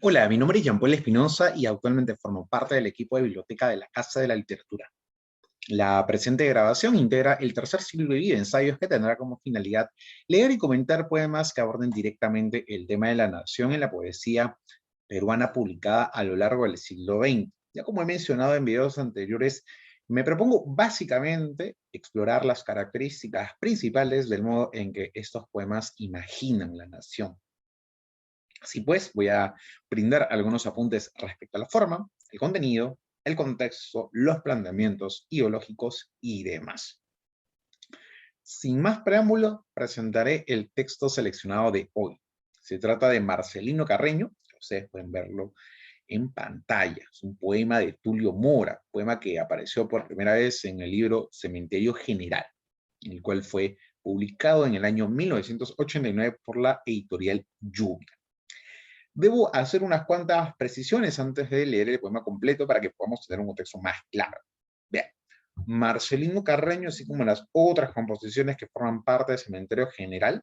Hola, mi nombre es Jean-Paul Espinosa y actualmente formo parte del equipo de biblioteca de la Casa de la Literatura. La presente grabación integra el tercer ciclo de ensayos que tendrá como finalidad leer y comentar poemas que aborden directamente el tema de la nación en la poesía peruana publicada a lo largo del siglo XX. Ya como he mencionado en videos anteriores, me propongo básicamente explorar las características principales del modo en que estos poemas imaginan la nación. Así pues, voy a brindar algunos apuntes respecto a la forma, el contenido, el contexto, los planteamientos ideológicos y demás. Sin más preámbulo, presentaré el texto seleccionado de hoy. Se trata de Marcelino Carreño, que ustedes pueden verlo en pantalla. Es un poema de Tulio Mora, poema que apareció por primera vez en el libro Cementerio General, el cual fue publicado en el año 1989 por la editorial Lluvia. Debo hacer unas cuantas precisiones antes de leer el poema completo para que podamos tener un contexto más claro. Vean, Marcelino Carreño, así como las otras composiciones que forman parte del Cementerio General,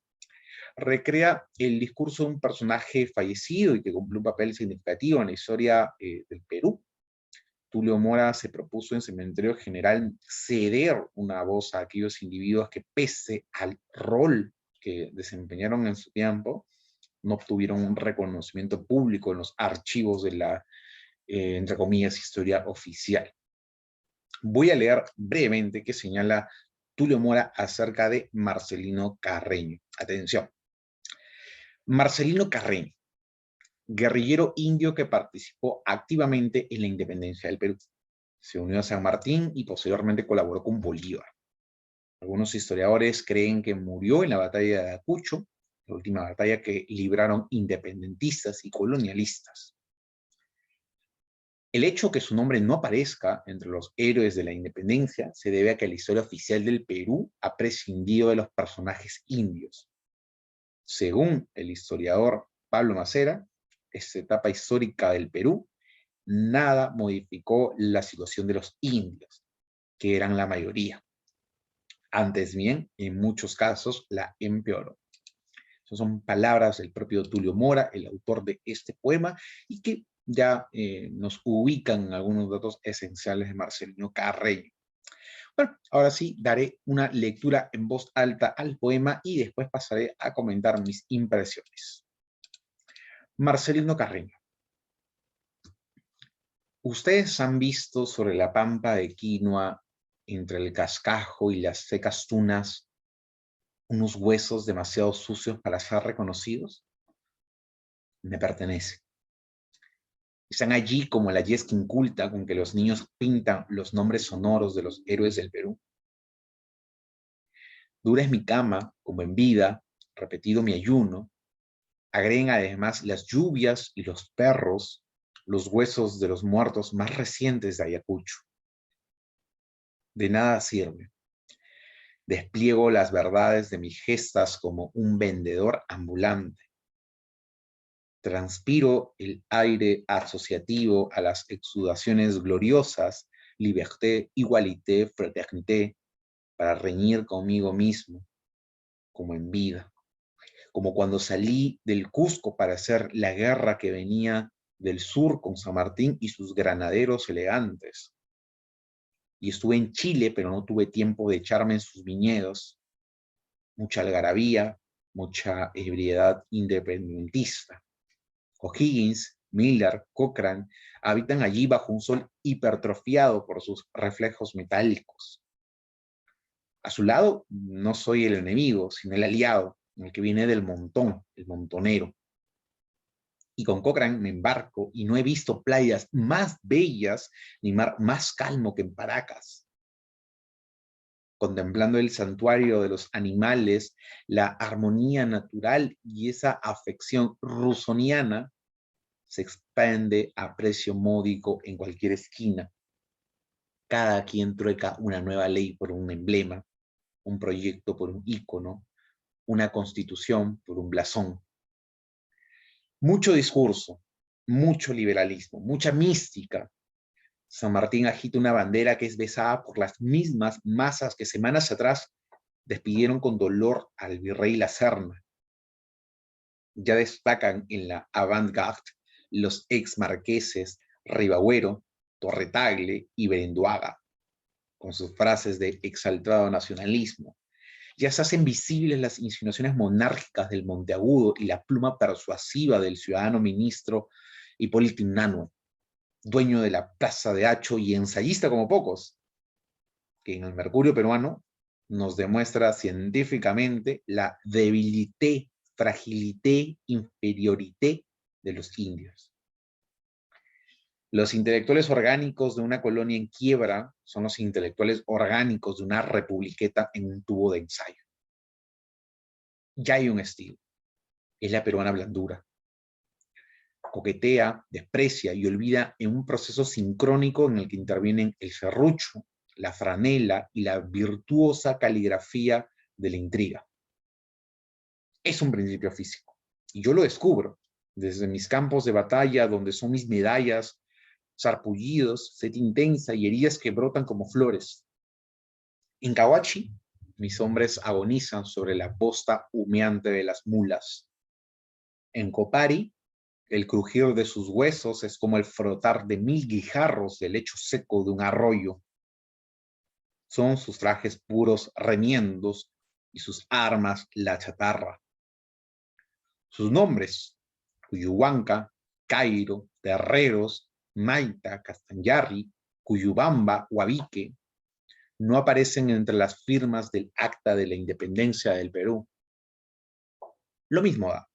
recrea el discurso de un personaje fallecido y que cumplió un papel significativo en la historia del Perú. Tulio Mora se propuso en Cementerio General ceder una voz a aquellos individuos que, pese al rol que desempeñaron en su tiempo, no obtuvieron un reconocimiento público en los archivos de la, entre comillas, historia oficial. Voy a leer brevemente qué señala Tulio Mora acerca de Marcelino Carreño. Atención. Marcelino Carreño, guerrillero indio que participó activamente en la independencia del Perú. Se unió a San Martín y posteriormente colaboró con Bolívar. Algunos historiadores creen que murió en la batalla de Ayacucho, la última batalla que libraron independentistas y colonialistas. El hecho que su nombre no aparezca entre los héroes de la independencia se debe a que la historia oficial del Perú ha prescindido de los personajes indios. Según el historiador Pablo Macera, esta etapa histórica del Perú, nada modificó la situación de los indios, que eran la mayoría. Antes bien, en muchos casos, la empeoró. Esas son palabras del propio Tulio Mora, el autor de este poema, y que ya nos ubican en algunos datos esenciales de Marcelino Carreño. Bueno, ahora sí daré una lectura en voz alta al poema y después pasaré a comentar mis impresiones. Marcelino Carreño. ¿Ustedes han visto sobre la pampa de quinoa, entre el cascajo y las secas tunas, unos huesos demasiado sucios para ser reconocidos? Me pertenece. Están allí como la yesca inculta con que los niños pintan los nombres sonoros de los héroes del Perú. Dura es mi cama, como en vida, repetido mi ayuno. Agreguen además las lluvias y los perros, los huesos de los muertos más recientes de Ayacucho. De nada sirve. Despliego las verdades de mis gestas como un vendedor ambulante. Transpiro el aire asociativo a las exudaciones gloriosas, liberté, igualité, fraternité, para reñir conmigo mismo, como en vida. Como cuando salí del Cusco para hacer la guerra que venía del sur con San Martín y sus granaderos elegantes. Y estuve en Chile, pero no tuve tiempo de echarme en sus viñedos. Mucha algarabía, mucha ebriedad independentista. O'Higgins, Miller, Cochrane habitan allí bajo un sol hipertrofiado por sus reflejos metálicos. A su lado no soy el enemigo, sino el aliado, el que viene del montón, el montonero. Y con Cochrane me embarco y no he visto playas más bellas ni mar más calmo que en Paracas. Contemplando el santuario de los animales, la armonía natural y esa afección rusoniana, se expande a precio módico en cualquier esquina. Cada quien trueca una nueva ley por un emblema, un proyecto por un ícono, una constitución por un blasón. Mucho discurso, mucho liberalismo, mucha mística. San Martín agita una bandera que es besada por las mismas masas que semanas atrás despidieron con dolor al virrey La Serna. Ya destacan en la avant-garde los ex marqueses Ribagüero, Torretagle y Berenduaga, con sus frases de exaltado nacionalismo. Ya se hacen visibles las insinuaciones monárquicas del Monteagudo y la pluma persuasiva del ciudadano ministro Hipólito Unanue, dueño de la Plaza de Hacho y ensayista como pocos, que en el Mercurio peruano nos demuestra científicamente la debilité, fragilité, inferiorité de los indios. Los intelectuales orgánicos de una colonia en quiebra son los intelectuales orgánicos de una republiqueta en un tubo de ensayo. Ya hay un estilo, es la peruana blandura. Coquetea, desprecia y olvida en un proceso sincrónico en el que intervienen el serrucho, la franela y la virtuosa caligrafía de la intriga. Es un principio físico, y yo lo descubro desde mis campos de batalla, donde son mis medallas, sarpullidos, sed intensa y heridas que brotan como flores. En Cahuachi, mis hombres agonizan sobre la posta humeante de las mulas. En Copari, el crujir de sus huesos es como el frotar de 1000 guijarros del lecho seco de un arroyo. Son sus trajes puros remiendos y sus armas la chatarra. Sus nombres, Cuyuhuanca, Cairo, Terreros, Maita, Castañarri, Cuyubamba, Huabique, no aparecen entre las firmas del Acta de la Independencia del Perú. Lo mismo da.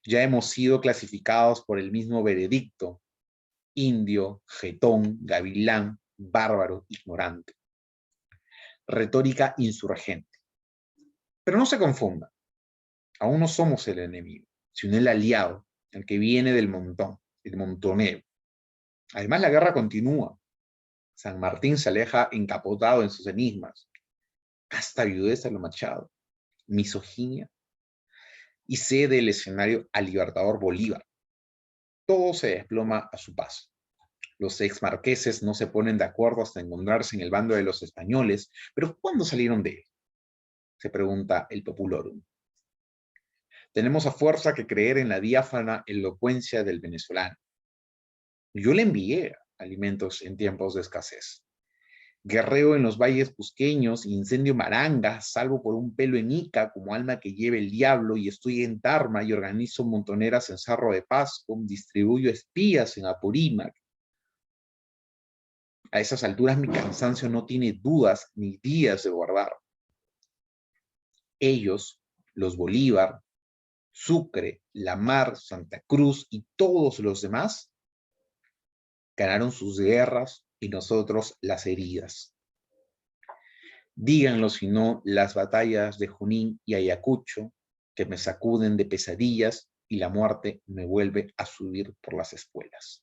Ya hemos sido clasificados por el mismo veredicto: indio, jetón, gavilán, bárbaro, ignorante. Retórica insurgente. Pero no se confunda. Aún no somos el enemigo, sino el aliado, el que viene del montón, el montonero. Además, la guerra continúa. San Martín se aleja encapotado en sus enigmas. Casta viudez a lo Machado. Misoginia. Y cede el escenario al libertador Bolívar. Todo se desploma a su paso. Los ex marqueses no se ponen de acuerdo hasta encontrarse en el bando de los españoles, pero ¿cuándo salieron de él? Se pregunta el Populorum. Tenemos a fuerza que creer en la diáfana elocuencia del venezolano. Yo le envié alimentos en tiempos de escasez. Guerreo en los valles cusqueños, incendio Maranga, salvo por un pelo en Ica como alma que lleve el diablo, y estoy en Tarma y organizo montoneras en Cerro de Pasco, distribuyo espías en Apurímac. A esas alturas mi cansancio no tiene dudas ni días de guardar. Ellos, los Bolívar, Sucre, La Mar, Santa Cruz y todos los demás, ganaron sus guerras y nosotros las heridas. Díganlo si no las batallas de Junín y Ayacucho, que me sacuden de pesadillas y la muerte me vuelve a subir por las espuelas.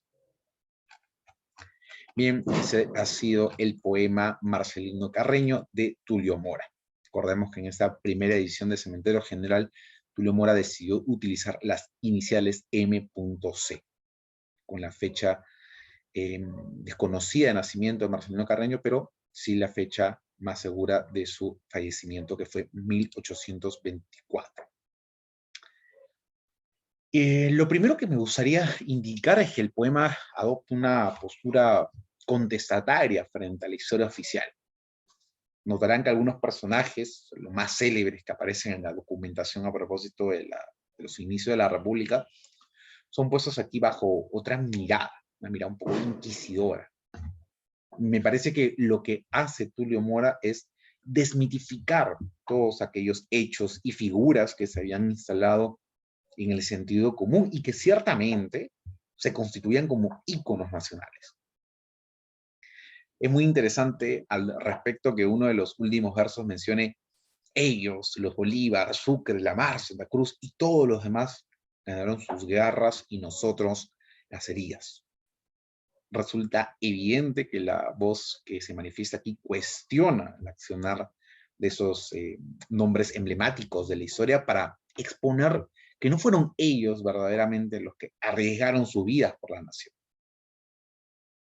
Bien, ese ha sido el poema Marcelino Carreño de Tulio Mora. Recordemos que en esta primera edición de Cementerio General, Tulio Mora decidió utilizar las iniciales M.C. con la fecha desconocida de nacimiento de Marcelino Carreño, pero sí la fecha más segura de su fallecimiento, que fue 1824. Lo primero que me gustaría indicar es que el poema adopta una postura contestataria frente a la historia oficial. Notarán que algunos personajes, los más célebres que aparecen en la documentación a propósito de los inicios de la República, son puestos aquí bajo otra mirada, una mirada un poco inquisidora. Me parece que lo que hace Tulio Mora es desmitificar todos aquellos hechos y figuras que se habían instalado en el sentido común y que ciertamente se constituían como íconos nacionales. Es muy interesante al respecto que uno de los últimos versos mencione ellos, los Bolívar, Sucre, La Mar, Santa Cruz y todos los demás ganaron sus guerras y nosotros las heridas. Resulta evidente que la voz que se manifiesta aquí cuestiona el accionar de esos nombres emblemáticos de la historia para exponer que no fueron ellos verdaderamente los que arriesgaron su vida por la nación.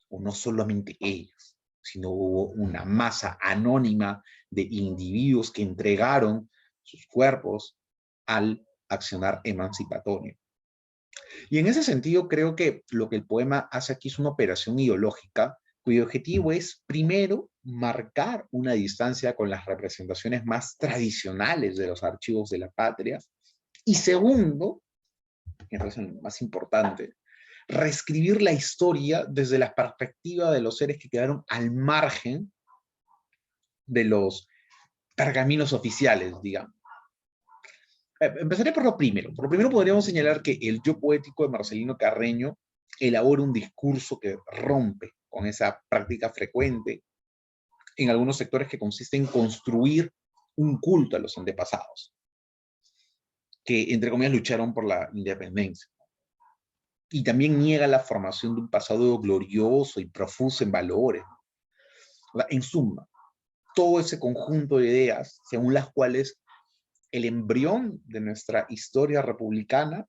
O no solamente ellos, sino hubo una masa anónima de individuos que entregaron sus cuerpos al accionar emancipatorio. Y en ese sentido creo que lo que el poema hace aquí es una operación ideológica cuyo objetivo es, primero, marcar una distancia con las representaciones más tradicionales de los archivos de la patria, y segundo, que es lo más importante, reescribir la historia desde la perspectiva de los seres que quedaron al margen de los pergaminos oficiales, digamos. Empezaré por lo primero. Por lo primero podríamos señalar que el yo poético de Marcelino Carreño elabora un discurso que rompe con esa práctica frecuente en algunos sectores que consiste en construir un culto a los antepasados, que entre comillas lucharon por la independencia. Y también niega la formación de un pasado glorioso y profuso en valores. En suma, todo ese conjunto de ideas según las cuales el embrión de nuestra historia republicana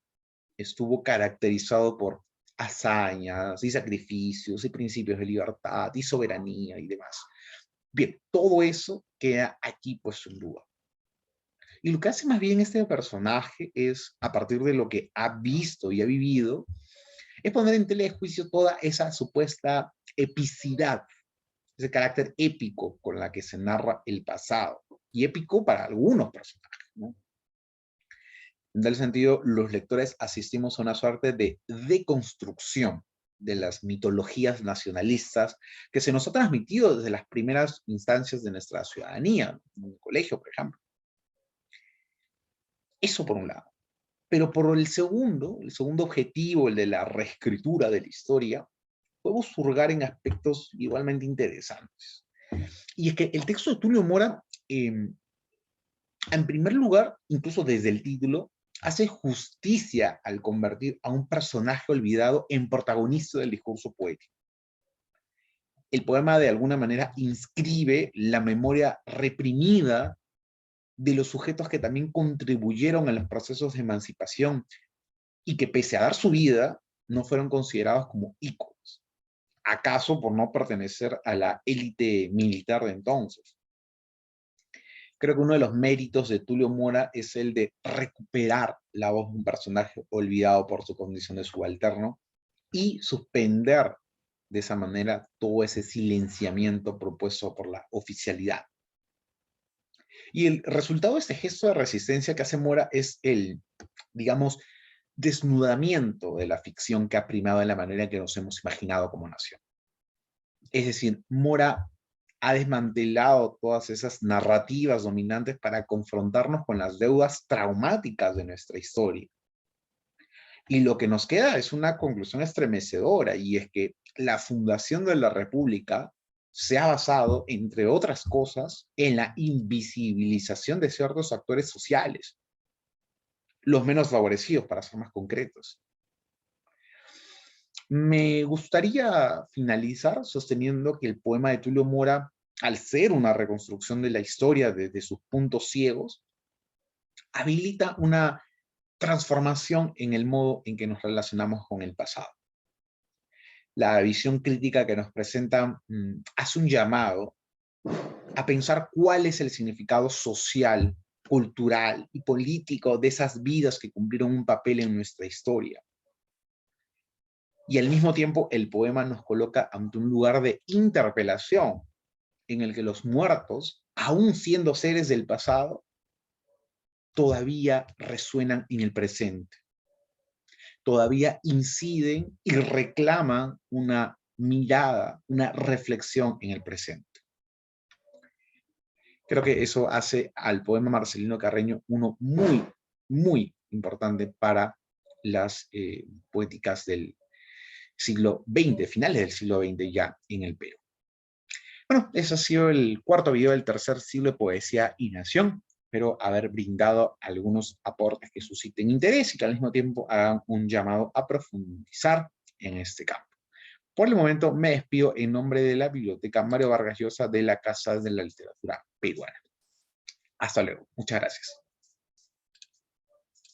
estuvo caracterizado por hazañas y sacrificios y principios de libertad y soberanía y demás. Bien, todo eso queda aquí puesto en duda. Y lo que hace más bien este personaje es, a partir de lo que ha visto y ha vivido, es poner en tela de juicio toda esa supuesta epicidad, ese carácter épico con la que se narra el pasado. Y épico para algunos personajes, ¿no? En tal sentido, los lectores asistimos a una suerte de deconstrucción de las mitologías nacionalistas que se nos ha transmitido desde las primeras instancias de nuestra ciudadanía, en el colegio, por ejemplo. Eso por un lado. Pero por el segundo objetivo, el de la reescritura de la historia, podemos hurgar en aspectos igualmente interesantes. Y es que el texto de Tulio Mora, en primer lugar, incluso desde el título, hace justicia al convertir a un personaje olvidado en protagonista del discurso poético. El poema de alguna manera inscribe la memoria reprimida de los sujetos que también contribuyeron a los procesos de emancipación y que pese a dar su vida, no fueron considerados como íconos. ¿Acaso por no pertenecer a la élite militar de entonces? Creo que uno de los méritos de Tulio Mora es el de recuperar la voz de un personaje olvidado por su condición de subalterno y suspender de esa manera todo ese silenciamiento propuesto por la oficialidad. Y el resultado de este gesto de resistencia que hace Mora es el, digamos, desnudamiento de la ficción que ha primado en la manera que nos hemos imaginado como nación. Es decir, Mora ha desmantelado todas esas narrativas dominantes para confrontarnos con las deudas traumáticas de nuestra historia. Y lo que nos queda es una conclusión estremecedora, y es que la fundación de la República se ha basado, entre otras cosas, en la invisibilización de ciertos actores sociales, los menos favorecidos, para ser más concretos. Me gustaría finalizar sosteniendo que el poema de Tulio Mora, al ser una reconstrucción de la historia desde sus puntos ciegos, habilita una transformación en el modo en que nos relacionamos con el pasado. La visión crítica que nos presenta hace un llamado a pensar cuál es el significado social, cultural y político de esas vidas que cumplieron un papel en nuestra historia. Y al mismo tiempo el poema nos coloca ante un lugar de interpelación en el que los muertos, aún siendo seres del pasado, todavía resuenan en el presente. Todavía inciden y reclaman una mirada, una reflexión en el presente. Creo que eso hace al poema Marcelino Carreño uno muy, muy importante para las poéticas del siglo XX, finales del siglo XX ya en el Perú. Bueno, ese ha sido el cuarto video del tercer siglo de Poesía y Nación. Espero haber brindado algunos aportes que susciten interés y que al mismo tiempo hagan un llamado a profundizar en este campo. Por el momento me despido en nombre de la Biblioteca Mario Vargas Llosa de la Casa de la Literatura Peruana. Hasta luego. Muchas gracias.